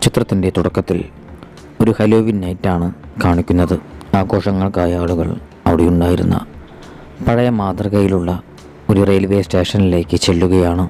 ചിത്രത്തിൻ്റെ തുടക്കത്തിൽ ഒരു ഹലോവിൻ നൈറ്റാണ് കാണിക്കുന്നത്. ആഘോഷങ്ങൾക്കായ ആളുകൾ അവിടെയുണ്ടായിരുന്ന പഴയ മാതൃകയിലുള്ള ഒരു റെയിൽവേ സ്റ്റേഷനിലേക്ക് ചെല്ലുകയാണ്.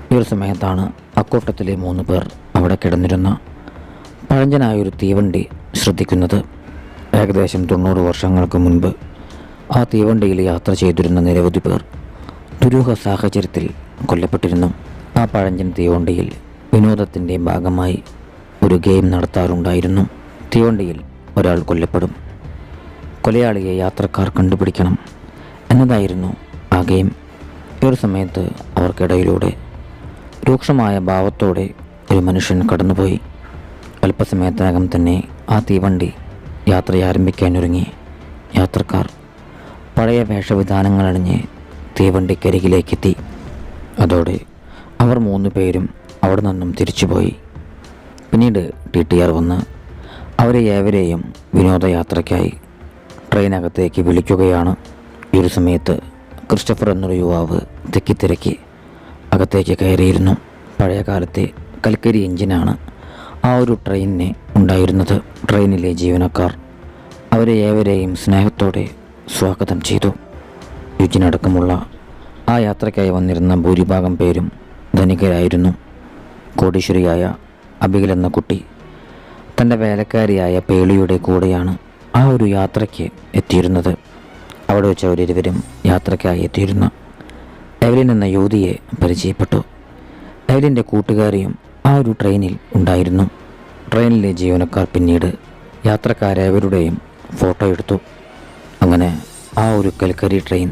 ഈ ഒരു സമയത്താണ് അക്കൂട്ടത്തിലെ 3 പേർ അവിടെ കിടന്നിരുന്ന പഴഞ്ചനായൊരു തീവണ്ടി ശ്രദ്ധിക്കുന്നത്. ഏകദേശം 90 വർഷങ്ങൾക്ക് മുൻപ് ആ തീവണ്ടിയിൽ യാത്ര ചെയ്തിരുന്ന നിരവധി പേർ ദുരൂഹ സാഹചര്യത്തിൽ കൊല്ലപ്പെട്ടിരുന്നു. ആ പഴഞ്ചൻ തീവണ്ടിയിൽ വിനോദത്തിൻ്റെ ഭാഗമായി ഒരു ഗെയിം നടത്താറുണ്ടായിരുന്നു. തീവണ്ടിയിൽ ഒരാൾ കൊല്ലപ്പെടും, കൊലയാളിയെ യാത്രക്കാർ കണ്ടുപിടിക്കണം എന്നതായിരുന്നു ആ ഗെയിം. ഈ ഒരു സമയത്ത് അവർക്കിടയിലൂടെ രൂക്ഷമായ ഭാവത്തോടെ ഒരു മനുഷ്യൻ കടന്നുപോയി. അല്പസമയത്തിനകം തന്നെ ആ തീവണ്ടി യാത്ര ആരംഭിക്കാനൊരുങ്ങി. യാത്രക്കാർ പഴയ വേഷവിധാനങ്ങളണിഞ്ഞ് തീവണ്ടിക്കരികിലേക്കെത്തി. അതോടെ അവർ 3 പേരും അവിടെ നിന്നും തിരിച്ചുപോയി. പിന്നീട് TTR വന്ന് അവരെ ഏവരെയും വിനോദയാത്രയ്ക്കായി ട്രെയിനകത്തേക്ക് വിളിക്കുകയാണ്. ഈ ഒരു സമയത്ത് ക്രിസ്റ്റഫർ എന്നൊരു യുവാവ് തിക്കിത്തിരക്കി അകത്തേക്ക് കയറിയിരുന്നു. പഴയ കാലത്തെ കൽക്കരി എഞ്ചിനാണ് ആ ഒരു ട്രെയിനിന് ഉണ്ടായിരുന്നത്. ട്രെയിനിലെ ജീവനക്കാർ അവരെ ഏവരെയും സ്നേഹത്തോടെ സ്വാഗതം ചെയ്തു. യുജിനടക്കമുള്ള ആ യാത്രയ്ക്കായി വന്നിരുന്ന ഭൂരിഭാഗം പേരും ധനികരായിരുന്നു. കോടീശ്വരിയായ അബിഗൽ എന്ന കുട്ടി തൻ്റെ വേലക്കാരിയായ പേളിയുടെ കൂടെയാണ് ആ ഒരു യാത്രയ്ക്ക് എത്തിയിരുന്നത്. അവിടെ വെച്ച് അവരിരുവരും യാത്രയ്ക്കായി എത്തിയിരുന്ന എവലിൻ എന്ന യുവതിയെ പരിചയപ്പെട്ടു. എവലിൻ്റെ കൂട്ടുകാരിയും ആ ഒരു ട്രെയിനിൽ ഉണ്ടായിരുന്നു. ട്രെയിനിലെ ജീവനക്കാർ പിന്നീട് യാത്രക്കാരവരുടെയും ഫോട്ടോ എടുത്തു. അങ്ങനെ ആ ഒരു കൽക്കരി ട്രെയിൻ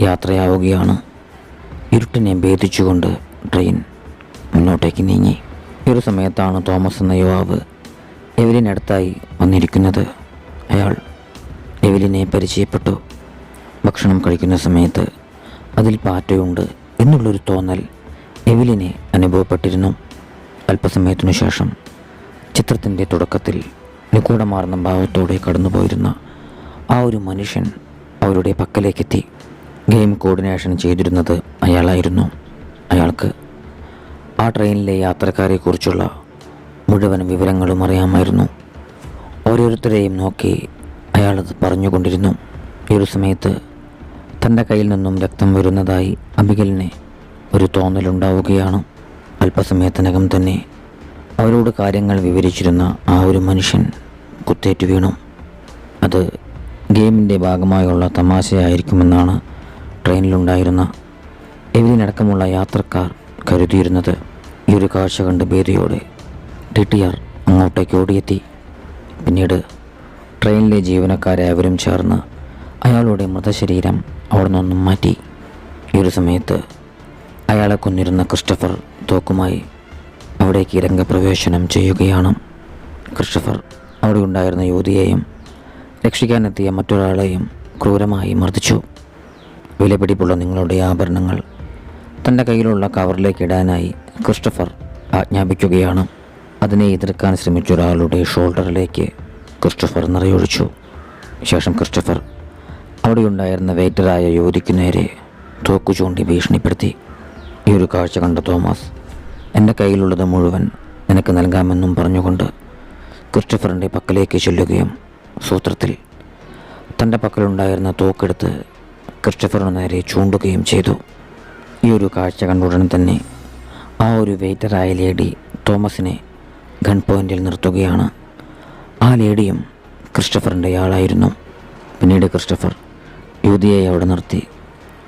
യാത്രയാവുകയാണ്. ഇരുട്ടിനെ ഭേദിച്ചുകൊണ്ട് ട്രെയിൻ മുന്നോട്ടേക്ക് നീങ്ങി. ഈ ഒരു സമയത്താണ് തോമസ് എന്ന യുവാവ് എവലിനടുത്തായി വന്നിരിക്കുന്നത്. അയാൾ എവലിനെ പരിചയപ്പെട്ടു. ഭക്ഷണം കഴിക്കുന്ന സമയത്ത് അതിൽ പാറ്റയുണ്ട് എന്നുള്ളൊരു തോന്നൽ എവലിനെ അനുഭവപ്പെട്ടിരുന്നു. അല്പസമയത്തിനു ശേഷം ചിത്രത്തിൻ്റെ തുടക്കത്തിൽ നിഗൂഢമാർന്ന ഭാവത്തോടെ കടന്നുപോയിരുന്ന ആ ഒരു മനുഷ്യൻ അവരുടെ പക്കലേക്കെത്തി. ഗെയിം കോർഡിനേഷൻ ചെയ്തിരുന്നത് അയാളായിരുന്നു. അയാൾക്ക് ആ ട്രെയിനിലെ യാത്രക്കാരെക്കുറിച്ചുള്ള മുഴുവൻ വിവരങ്ങളും അറിയാമായിരുന്നു. ഓരോരുത്തരെയും നോക്കി അയാളത് പറഞ്ഞുകൊണ്ടിരുന്നു. ഈ ഒരു സമയത്ത് തൻ്റെ കയ്യിൽ നിന്നും രക്തം വരുന്നതായി അബിഗലിന് ഒരു തോന്നലുണ്ടാവുകയാണ്. അല്പസമയത്തിനകം തന്നെ അവരോട് കാര്യങ്ങൾ വിവരിച്ചിരുന്ന ആ ഒരു മനുഷ്യൻ കുത്തേറ്റ് വീണു. അത് ഗെയിമിൻ്റെ ഭാഗമായുള്ള തമാശയായിരിക്കുമെന്നാണ് ട്രെയിനിലുണ്ടായിരുന്ന എവലിനടക്കമുള്ള യാത്രക്കാർ കരുതിയിരുന്നത്. ഈ ഒരു കാഴ്ച കണ്ട് ഭീതിയോടെ TTR അങ്ങോട്ടേക്ക് ഓടിയെത്തി. പിന്നീട് ട്രെയിനിലെ ജീവനക്കാരെ അവരും ചേർന്ന് അയാളുടെ മൃതശരീരം അവിടെ നിന്നും മാറ്റി. ഈ ഒരു സമയത്ത് അയാളെ കൊന്നിരുന്ന ക്രിസ്റ്റഫർ തോക്കുമായി അവിടേക്ക് രംഗപ്രവേശനം ചെയ്യുകയാണ്. ക്രിസ്റ്റഫർ അവിടെ ഉണ്ടായിരുന്ന യുവതിയെയും രക്ഷിക്കാനെത്തിയ മറ്റൊരാളെയും ക്രൂരമായി മർദ്ദിച്ചു. വിലപിടിപ്പുള്ള നിങ്ങളുടെ ആഭരണങ്ങൾ തൻ്റെ കയ്യിലുള്ള കവറിലേക്ക് ഇടാനായി ക്രിസ്റ്റഫർ ആജ്ഞാപിക്കുകയാണ്. അതിനെ എതിർക്കാൻ ശ്രമിച്ച ഒരാളുടെ ഷോൾഡറിലേക്ക് ക്രിസ്റ്റഫർ നിറയൊഴിച്ചു. ശേഷം ക്രിസ്റ്റഫർ അവിടെയുണ്ടായിരുന്ന വെയിറ്ററായ യുവതിക്കു നേരെ തോക്കു ചൂണ്ടി ഭീഷണിപ്പെടുത്തി. ഈ ഒരു കാഴ്ച കണ്ട തോമസ് എൻ്റെ കയ്യിലുള്ളത് മുഴുവൻ നിനക്ക് നൽകാമെന്നും പറഞ്ഞുകൊണ്ട് ക്രിസ്റ്റഫറിൻ്റെ പക്കലേക്ക് ചെല്ലുകയും സൂത്രത്തിൽ തൻ്റെ പക്കലുണ്ടായിരുന്ന തോക്കെടുത്ത് ക്രിസ്റ്റഫറിന് നേരെ ചൂണ്ടുകയും ചെയ്തു. ഈ ഒരു കാഴ്ച കണ്ട ഉടൻ തന്നെ ആ ഒരു വെയിറ്ററായ ലേഡി തോമസിനെ ഗൺ പോയിന്റിൽ നിർത്തുകയാണ്. ആ ലേഡിയും ക്രിസ്റ്റഫറിൻ്റെ ആളായിരുന്നു. പിന്നീട് ക്രിസ്റ്റഫർ യുവതിയെ അവിടെ നിർത്തി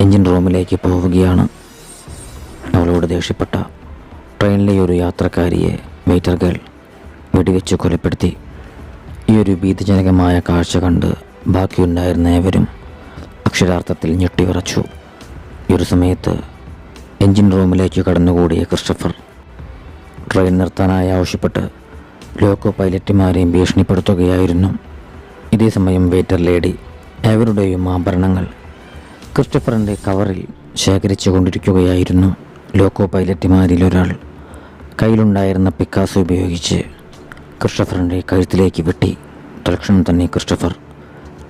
എഞ്ചിൻ റൂമിലേക്ക് പോവുകയാണ്. അവളോട് ദേഷ്യപ്പെട്ട ട്രെയിനിലെ ഒരു യാത്രക്കാരിയെ വെയിറ്റർ ഗേൾ വെടിവെച്ച് കൊലപ്പെടുത്തി. ഈ ഒരു ഭീതിജനകമായ കാഴ്ച കണ്ട് ബാക്കിയുണ്ടായിരുന്ന ഏവരും അക്ഷരാർത്ഥത്തിൽ ഞെട്ടിവിറച്ചു. ഈ ഒരു സമയത്ത് എഞ്ചിൻ റൂമിലേക്ക് കടന്നുകൂടിയ ക്രിസ്റ്റഫർ ട്രെയിൻ നിർത്താനായി ആവശ്യപ്പെട്ട് ലോക്കോ പൈലറ്റുമാരെയും ഭീഷണിപ്പെടുത്തുകയായിരുന്നു. ഇതേ സമയം വെയിറ്റർ ലേഡി ഏവരുടെയും ആഭരണങ്ങൾ ക്രിസ്റ്റഫറിൻ്റെ കവറിൽ ശേഖരിച്ചു കൊണ്ടിരിക്കുകയായിരുന്നു. ലോക്കോ പൈലറ്റുമാരിൽ ഒരാൾ കയ്യിലുണ്ടായിരുന്ന പിക്കാസ് ഉപയോഗിച്ച് ക്രിസ്റ്റഫറിൻ്റെ കഴുത്തിലേക്ക് വെട്ടി. തൽക്ഷണം തന്നെ ക്രിസ്റ്റഫർ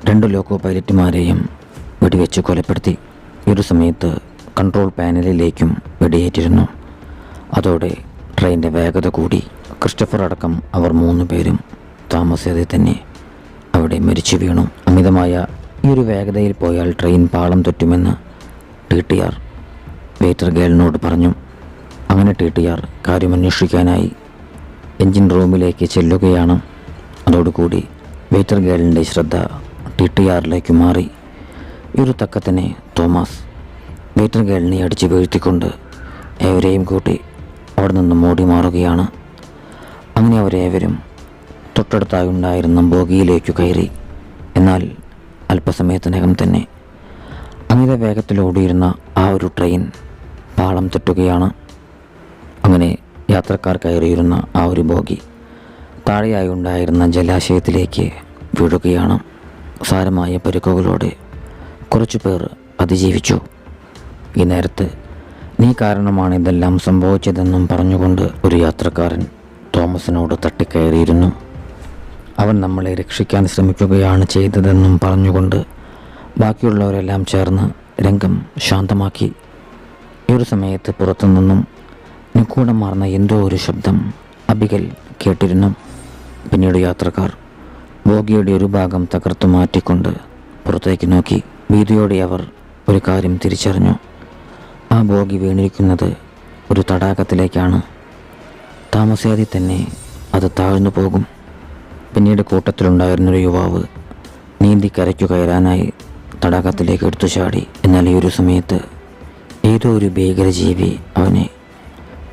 2 ലോക്കോ പൈലറ്റുമാരെയും വെടിവെച്ച് കൊലപ്പെടുത്തി. ഈ ഒരു സമയത്ത് കൺട്രോൾ പാനലിലേക്കും വെടിയേറ്റിരുന്നു. അതോടെ ട്രെയിനിൻ്റെ വേഗത കൂടി. ക്രിസ്റ്റഫർ അടക്കം അവർ 3 പേരും താമസിയാതെ തന്നെ അവിടെ മരിച്ചു വീണു. അമിതമായ ഈ ഒരു വേഗതയിൽ പോയാൽ ട്രെയിൻ പാളം തെറ്റുമെന്ന് TTR വെയിറ്റർ ഗേളിനോട് പറഞ്ഞു. അങ്ങനെ TTR കാര്യമന്വേഷിക്കാനായി എൻജിൻ റൂമിലേക്ക് ചെല്ലുകയാണ്. അതോടുകൂടി വെയിറ്റർ ഗേളിൻ്റെ ശ്രദ്ധ TTRലേക്ക് മാറി. ഈ ഒരു തക്കത്തിന് തോമസ് വെയിറ്റർ ഗേളിനെ അടിച്ചു വീഴ്ത്തിക്കൊണ്ട് ഏവരെയും കൂട്ടി അവിടെ നിന്നും ഓടി മാറുകയാണ്. അങ്ങനെ അവരേവരും തൊട്ടടുത്തായി ഉണ്ടായിരുന്ന ബോഗിയിലേക്ക് കയറി. എന്നാൽ അല്പസമയത്തിനകം തന്നെ അമിത വേഗത്തിൽ ഓടിയിരുന്ന ആ ഒരു ട്രെയിൻ പാളം തെറ്റുകയാണ്. അങ്ങനെ യാത്രക്കാർ കയറിയിരുന്ന ആ ഒരു ബോഗി താഴെയായി ഉണ്ടായിരുന്ന ജലാശയത്തിലേക്ക് വീഴുകയാണ്. സാരമായ പരിക്കുകളോടെ കുറച്ചു പേർ അതിജീവിച്ചു. ഈ നേരത്ത് നീ കാരണമാണ് ഇതെല്ലാം സംഭവിച്ചതെന്നും പറഞ്ഞുകൊണ്ട് ഒരു യാത്രക്കാരൻ തോമസിനോട് തട്ടിക്കയറിയിരുന്നു. അവൻ നമ്മളെ രക്ഷിക്കാൻ ശ്രമിക്കുകയാണ് ചെയ്തതെന്നും പറഞ്ഞുകൊണ്ട് ബാക്കിയുള്ളവരെല്ലാം ചേർന്ന് രംഗം ശാന്തമാക്കി. ഈ ഒരു സമയത്ത് പുറത്തുനിന്നും നിഗൂഢമാർന്ന എന്തോ ഒരു ശബ്ദം അബിഗൽ കേട്ടിരുന്നു. പിന്നീട് യാത്രക്കാർ ബോഗിയുടെ ഒരു ഭാഗം തകർത്തു മാറ്റിക്കൊണ്ട് പുറത്തേക്ക് നോക്കി. ഭീതിയോടെ അവർ ഒരു കാര്യം തിരിച്ചറിഞ്ഞു. ആ ബോഗി വീണിരിക്കുന്നത് ഒരു തടാകത്തിലേക്കാണ്. താമസിയാതെ തന്നെ അത് താഴ്ന്നു പോകും. പിന്നീട് കൂട്ടത്തിലുണ്ടായിരുന്നൊരു യുവാവ് നീന്തി കരയ്ക്കു കയറാനായി തടാകത്തിലേക്ക് എടുത്തു ചാടി. എന്നാൽ ഈ ഒരു സമയത്ത് ഏതോ ഒരു ഭീകരജീവി അവനെ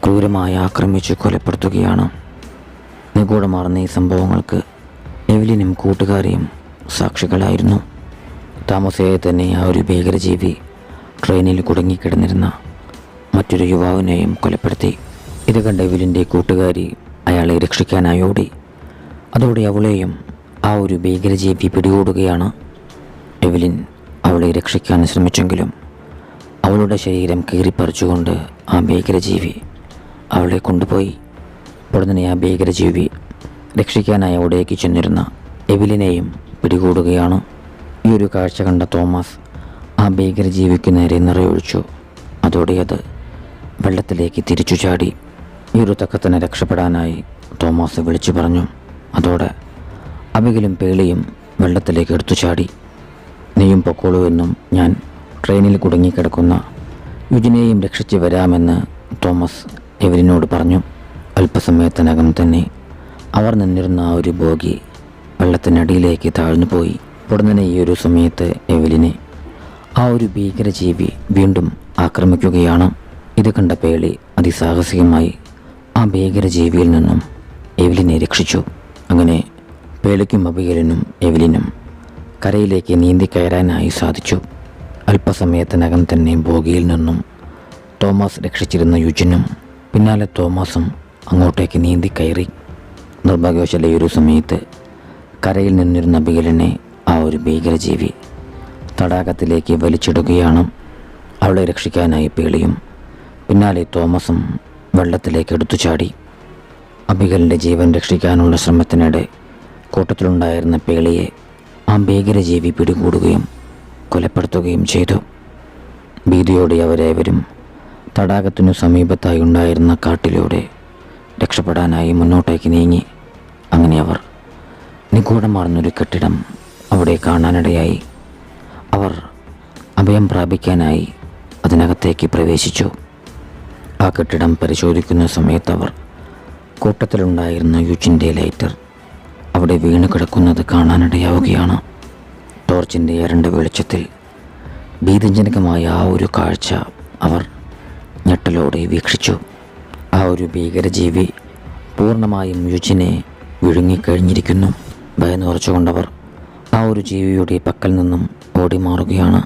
ക്രൂരമായി ആക്രമിച്ചു കൊലപ്പെടുത്തുകയാണ്. നിഗൂഢമാർന്ന ഈ സംഭവങ്ങൾക്ക് എവലിനും കൂട്ടുകാരിയും സാക്ഷികളായിരുന്നു. താമസിയാതെ തന്നെ ആ ഒരു ഭീകരജീവി ട്രെയിനിൽ കുടുങ്ങിക്കിടന്നിരുന്ന മറ്റൊരു യുവാവിനെയും കൊലപ്പെടുത്തി. ഇത് കണ്ട എവലിൻ്റെ കൂട്ടുകാരി അയാളെ രക്ഷിക്കാനായി ഓടി. അതോടെ അവളെയും ആ ഒരു ഭീകരജീവി പിടികൂടുകയാണ്. എവലിൻ അവളെ രക്ഷിക്കാൻ ശ്രമിച്ചെങ്കിലും അവളുടെ ശരീരം കീറിപ്പറിച്ചുകൊണ്ട് ആ ഭീകരജീവി അവളെ കൊണ്ടുപോയി. ഉടനെ ആ ഭീകരജീവി രക്ഷിക്കാനായി അവിടേക്ക് ചെന്നിരുന്ന എവലിനെയും പിടികൂടുകയാണ്. ഈ ഒരു കാഴ്ച കണ്ട തോമസ് ആ ഭീകരജീവിക്ക് നേരെ നിറയൊഴിച്ചു. അതോടെ അത് വെള്ളത്തിലേക്ക് തിരിച്ചു ചാടി. ഈ ഒരു തക്കത്തിന് രക്ഷപ്പെടാനായി തോമസ് വിളിച്ചു പറഞ്ഞു. അതോടെ അബിഗലും പേളിയും വെള്ളത്തിലേക്ക് എടുത്തു ചാടി. നീയും പൊക്കോളൂ എന്നും ഞാൻ ട്രെയിനിൽ കുടുങ്ങിക്കിടക്കുന്ന യുജിനെയും രക്ഷിച്ച് വരാമെന്ന് തോമസ് എവലിനോട് പറഞ്ഞു. അല്പസമയത്തിനകം തന്നെ അവർ നിന്നിരുന്ന ആ ഒരു ബോഗി വെള്ളത്തിനടിയിലേക്ക് താഴ്ന്നു പോയി. ഉടനെ ഈ ഒരു സമയത്ത് എവലിനെ ആ ഒരു ഭീകരജീവി വീണ്ടും ആക്രമിക്കുകയാണ്. ഇത് കണ്ട പേളി അതിസാഹസികമായി ആ ഭീകരജീവിയിൽ നിന്നും എവലിനെ രക്ഷിച്ചു. അങ്ങനെ പേളിക്കും അബിഗലിനും എവലിനും കരയിലേക്ക് നീന്തി കയറാനായി സാധിച്ചു. അല്പസമയത്തിനകം തന്നെ ബോഗിയിൽ നിന്നും തോമസ് രക്ഷിച്ചിരുന്ന യുജിനും പിന്നാലെ തോമസും അങ്ങോട്ടേക്ക് നീന്തി കയറി. നിർഭാഗ്യവശാൽ ഈ ഒരു സമയത്ത് കരയിൽ നിന്നിരുന്ന അബിഗലിനെ ആ ഒരു ഭീകരജീവി തടാകത്തിലേക്ക് വലിച്ചിടുകയാണ്. അവളെ രക്ഷിക്കാനായി പേളിയും പിന്നാലെ തോമസും വെള്ളത്തിലേക്ക് എടുത്തു ചാടി. അബിഗലിൻ്റെ ജീവൻ രക്ഷിക്കാനുള്ള ശ്രമത്തിനിടെ കൂട്ടത്തിലുണ്ടായിരുന്ന പേളിയെ ആ ഭീകരജീവി പിടികൂടുകയും കൊലപ്പെടുത്തുകയും ചെയ്തു. ഭീതിയോടെ അവരേവരും തടാകത്തിനു സമീപത്തായി ഉണ്ടായിരുന്ന കാട്ടിലൂടെ രക്ഷപ്പെടാനായി മുന്നോട്ടേക്ക് നീങ്ങി. അങ്ങനെ അവർ നിഗൂഢമാർന്നൊരു കെട്ടിടം അവിടെ കാണാനിടയായി. അവർ അഭയം പ്രാപിക്കാനായി അതിനകത്തേക്ക് പ്രവേശിച്ചു. ആ കെട്ടിടം പരിശോധിക്കുന്ന സമയത്ത് അവർ കൂട്ടത്തിലുണ്ടായിരുന്ന യുജിൻ്റെ ലൈറ്റർ അവിടെ വീണ് കിടക്കുന്നത് കാണാനിടയാവുകയാണ്. ടോർച്ചിൻ്റെ ഇരുണ്ട വെളിച്ചത്തിൽ ഭീതിജനകമായ ആ ഒരു കാഴ്ച അവർ ഞെട്ടലോടെ വീക്ഷിച്ചു. ആ ഒരു ഭീകരജീവി പൂർണ്ണമായും യുജിനെ വിഴുങ്ങിക്കഴിഞ്ഞിരിക്കുന്നു. ഭയന്നുറച്ചുകൊണ്ടവർ ആ ഒരു ജീവിയുടെ പക്കൽ നിന്നും ഓടി മാറുകയാണ്.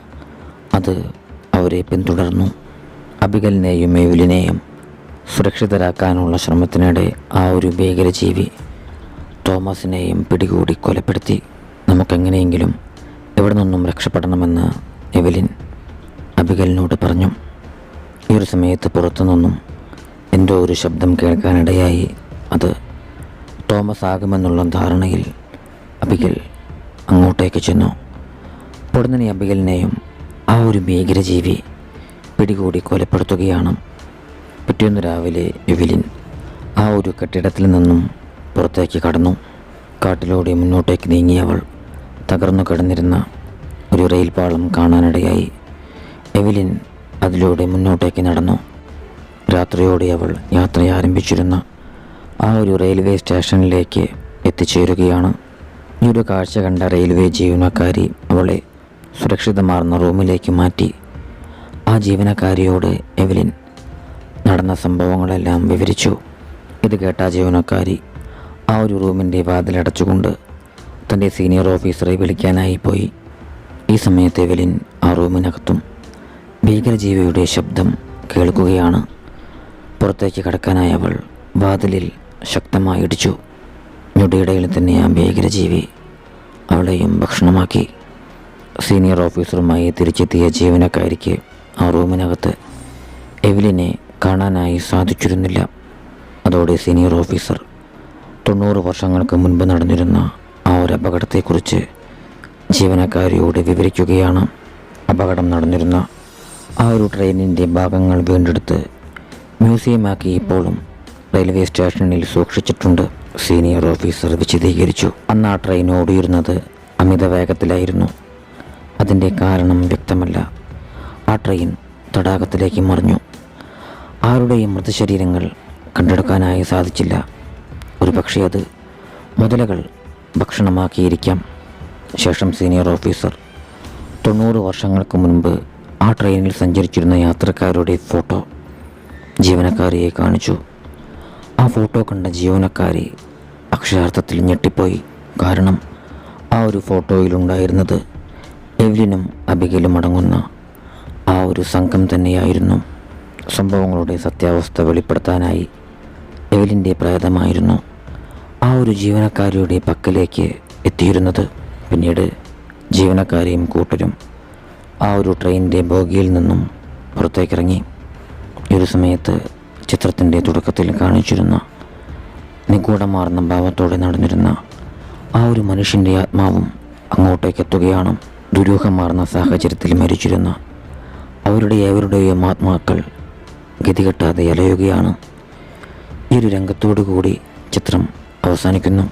അത് അവരെ പിന്തുടർന്നു. അബിഗലിനെയും എവലിനെയും സുരക്ഷിതരാക്കാനുള്ള ശ്രമത്തിനിടെ ആ ഒരു ഭീകരജീവി തോമസിനെയും പിടികൂടി കൊലപ്പെടുത്തി. നമുക്കെങ്ങനെയെങ്കിലും ഇവിടെ നിന്നും രക്ഷപ്പെടണമെന്ന് എവലിൻ അബിഗലിനോട് പറഞ്ഞു. ഈ ഒരു സമയത്ത് പുറത്തുനിന്നും എന്തോ ഒരു ശബ്ദം കേൾക്കാനിടയായി. അത് തോമസ് ആകുമെന്നുള്ള ധാരണയിൽ അബിഗൽ അങ്ങോട്ടേക്ക് ചെന്നു. ഉടനെ അബിഗലിനെയും ആ ഒരു ഭീകരജീവി പിടികൂടി കൊലപ്പെടുത്തുകയാണ്. പിറ്റേന്ന് രാവിലെ എവലിൻ ആ ഒരു കെട്ടിടത്തിൽ നിന്നും പുറത്തേക്ക് കടന്നു. കാട്ടിലൂടെ മുന്നോട്ടേക്ക് നീങ്ങിയവൾ തകർന്നു കിടന്നിരുന്ന ഒരു റെയിൽ പാളം കാണാനിടയായി. എവലിൻ അതിലൂടെ മുന്നോട്ടേക്ക് നടന്നു. രാത്രിയോടെ അവൾ യാത്ര ആരംഭിച്ചിരുന്ന ആ ഒരു റെയിൽവേ സ്റ്റേഷനിലേക്ക് എത്തിച്ചേരുകയാണ്. ഈ ഒരു കാഴ്ച കണ്ട റെയിൽവേ ജീവനക്കാരി അവളെ സുരക്ഷിതമാർന്ന റൂമിലേക്ക് മാറ്റി. ആ ജീവനക്കാരിയോട് എവലിൻ നടന്ന സംഭവങ്ങളെല്ലാം വിവരിച്ചു. ഇത് കേട്ട ജീവനക്കാരി ആ ഒരു റൂമിൻ്റെ വാതിലടച്ചുകൊണ്ട് തൻ്റെ സീനിയർ ഓഫീസറെ വിളിക്കാനായി പോയി. ഈ സമയത്ത് എവലിൻ ആ റൂമിനകത്തും ഭീകരജീവിയുടെ ശബ്ദം കേൾക്കുകയാണ്. പുറത്തേക്ക് കടക്കാനായി അവൾ വാതിലിൽ ശക്തമായി ഇടിച്ചു. ഞൊടിയിടയിൽ തന്നെ ആ ഭീകരജീവി അവളെയും ഭക്ഷണമാക്കി. സീനിയർ ഓഫീസറുമായി തിരിച്ചെത്തിയ ജീവനക്കാരിക്ക് ആ റൂമിനകത്ത് എവലിനെ കാണാനായി സാധിച്ചിരുന്നില്ല. അതോടെ സീനിയർ ഓഫീസർ 90 വർഷങ്ങൾക്ക് മുൻപ് നടന്നിരുന്ന ആ ഒരു അപകടത്തെക്കുറിച്ച് ജീവനക്കാരിയോട് വിവരിക്കുകയാണ്. അപകടം നടന്നിരുന്ന ആ ഒരു ട്രെയിനിൻ്റെ ഭാഗങ്ങൾ വീണ്ടെടുത്ത് മ്യൂസിയമാക്കി ഇപ്പോഴും റെയിൽവേ സ്റ്റേഷനിൽ സൂക്ഷിച്ചിട്ടുണ്ട്. സീനിയർ ഓഫീസർ വിശദീകരിച്ചു. അന്ന് ആ ട്രെയിൻ ഓടിയിരുന്നത് അമിത വേഗത്തിലായിരുന്നു. അതിൻ്റെ കാരണം വ്യക്തമല്ല. ആ ട്രെയിൻ തടാകത്തിലേക്ക് മറിഞ്ഞു. ആരുടെയും മൃതശരീരങ്ങൾ കണ്ടെടുക്കാനായി സാധിച്ചില്ല. ഒരു പക്ഷേ അത് മുതലകൾ ഭക്ഷണമാക്കിയിരിക്കാം. ശേഷം സീനിയർ ഓഫീസർ 90 വർഷങ്ങൾക്ക് മുൻപ് ആ ട്രെയിനിൽ സഞ്ചരിച്ചിരുന്ന യാത്രക്കാരുടെ ഫോട്ടോ ജീവനക്കാരിയെ കാണിച്ചു. ആ ഫോട്ടോ കണ്ട ജീവനക്കാരി അക്ഷരാർത്ഥത്തിൽ ഞെട്ടിപ്പോയി. കാരണം ആ ഒരു ഫോട്ടോയിലുണ്ടായിരുന്നത് എവലിനും അബിഗലും അടങ്ങുന്ന ആ ഒരു സംഘം തന്നെയായിരുന്നു. സംഭവങ്ങളുടെ സത്യാവസ്ഥ വെളിപ്പെടുത്താനായി എവലിൻ്റെ പ്രേതമായിരുന്നു ആ ഒരു ജീവനക്കാരിയുടെ പക്കലേക്ക് എത്തിയിരുന്നത്. പിന്നീട് ജീവനക്കാരെയും കൂട്ടരും ആ ഒരു ട്രെയിനിൻ്റെ ബോഗിയിൽ നിന്നും പുറത്തേക്കിറങ്ങി. ഈ ഒരു സമയത്ത് ചിത്രത്തിൻ്റെ തുടക്കത്തിൽ കാണിച്ചിരുന്ന നിഗൂഢമാർന്ന ഭാവത്തോടെ നടന്നിരുന്ന ആ ഒരു മനുഷ്യൻ്റെ ആത്മാവും അങ്ങോട്ടേക്ക് എത്തുകയാണ്. ദുരൂഹമാർന്ന സാഹചര്യത്തിൽ മരിച്ചിരുന്ന അവരുടെയും ആത്മാക്കൾ ഗതികെട്ടാതെ അലയുകയാണ്. ഈ ഒരു രംഗത്തോടു കൂടി ചിത്രം അവസാനിക്കുന്നു.